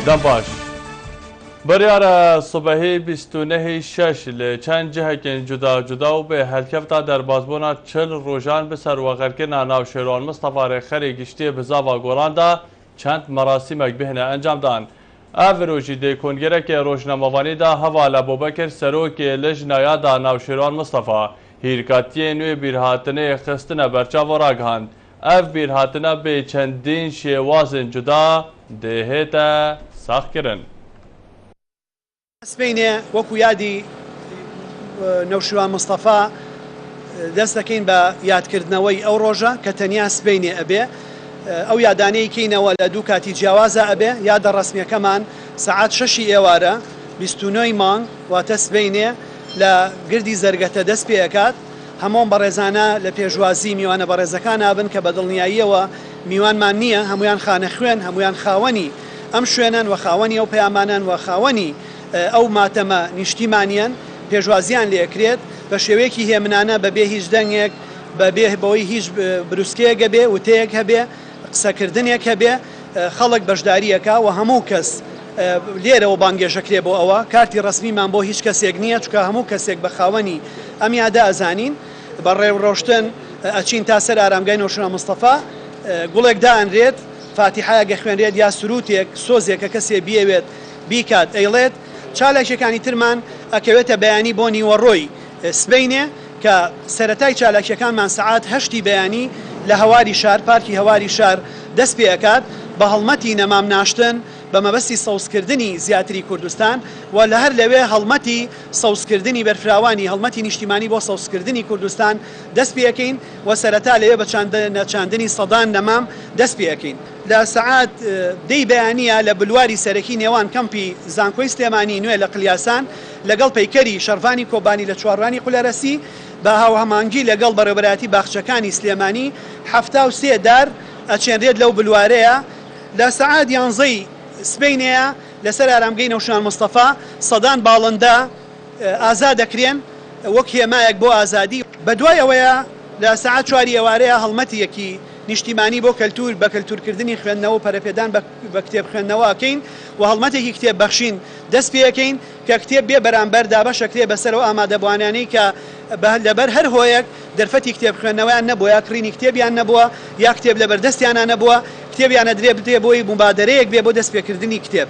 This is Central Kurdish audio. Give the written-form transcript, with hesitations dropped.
دەم باش بڕیارە سبەهی 29 شەش لە چەند جهەکێن جودا جودا و بێ هەلکەفتا دەربازبوونا 40 ڕۆژان bi serwegerkirina navşêron Mistefa Rêxerê giştî bi zava Golan da çend merasîmek bihîne encam dan. Ev rojî dê kongerekê rojnamevanî da heva Lebobekir serokê Lijnaya da navşêron Mistefa hîrkatiyê nû bîrhatinê xistine berçava ragihand. Ev bîrhatine bê çendîn şêwazên cuda dê hête saxkirin. سبینێ وەکو یادی نەوشیروان مستەفا دەست دەکەین بە یادکردنەوەی ئەو ڕۆژە کە تەنیا سبینێ ئەبێ ئەو یادانەی کەینەوە لە دوو کاتی جیاوازە ئەبێ یادە ڕسمیەکەمان سەعات 6 ئێوارە 29 مانگ واتە سبینێ لە گردی زەرگەتە دەست پێکات هەمووان بەڕێزانە لە پێشوازی میوانە بەڕێزەکان هابن کە بە دڵنیاییەوە میوانمان نییە هەمویان خانە خوێن هەمویان خاوەنی ئەم شوێنن و خاوەنی ئەو پەیامانن و خاوەنی ئەو ماتەمە نیشتیمانیان پێشوازیان لێکرێت بە شێوەیەکی هێمنانە بەبێ هیچ دەنگێک بەبێ بەوەی هیچ بروسکەیەک هەبێ وتەیەک هەبێ قسەکردنێک هەبێ خەڵک بەشداریەکە و هەموو کەس لێرەوە بانگێژەکرێ بۆ ئەوە کارتی ڕسمیمان بۆ هیچ کەسێک نییە چکە هەموو کەسێک بە خاوەنی ئەم یادە ئەزانین بە ڕێوڕۆشتن ئەچین تا سەر ئارامگای نەوشیروان مستەفا گوڵێک دائەنرێت فاتیحایەکە خوێنرێت یا سروتێک سۆزێک کە کەسێ بیەوێت بیکات ئەیڵێت چالاکیەکانی ترمان ئەکەوێتە بەیانی بۆ نیوەڕۆی سبینێ کە سەرەتای چالاکیەکانمان سەعات 8 بەیانی لە هەواری شار پارکی هەواری شار دەست پێکات بە هەڵمەتی نەمام ناشتن بە مەبەستی سەوزکردنی زیاتری کوردستان و لە هەر لەوێ هەڵمەتی سەوزکردنی بەرفراوانی هەڵمەتی نیشتیمانی بۆ سەوزکردنی کوردستان دەست پێکەین و سەرەتا لەوێ بە نەچاندنی سەدان نەمام دەست پێکەین لە سەعات دەی بەیانیە لە بلواری سەرەکی نێوان کەمپی زانکۆی سلێمانی نوێ لە قلیاسان لەگەڵ پەیکەری شەرڤانی کۆبانی لە چوارڕوانی قولەرەسی بە هاوهەمانگی لەگەڵ بەڕێوەبەرەتی باخچەکانی سلێمانی 73 دار ئەچێنرێت لەو بلوارەیە لە سەعات 11 سبینەیە لەسەر ئارامگەی نەوشیروان مستەفا سەدان باڵندە ئازاد دەکرێن وەک هێمایەک بۆ ئازادی بە دوای ئەوەیە لە سەعات 4 ئێوارەیە هەڵمەتیەکی نیشتیمانی بۆ کەلتور بە کەلتورکردنی خوێندنەوە و پەرەپێدان بە کتێب خوێندنەوە ئەکەین و هەڵمەتێکی کتێب بەخشین دەست پێەکەین کە کتێب بێ بەرامبەر دابەشە کتێب بەسەرەوە ئامادەبوانانەی کە لەبەر هەر هۆیەک دەرفەتی کتێب خوێندنەوەیان نەبووە یا کڕینی کتێبیان نەبووە یا کتێب لەبەردەستیانە نەبووە کتێبیانە درێ بتێ بۆی مبادرەیەک بێ بۆ دەستپێکردنی کتێب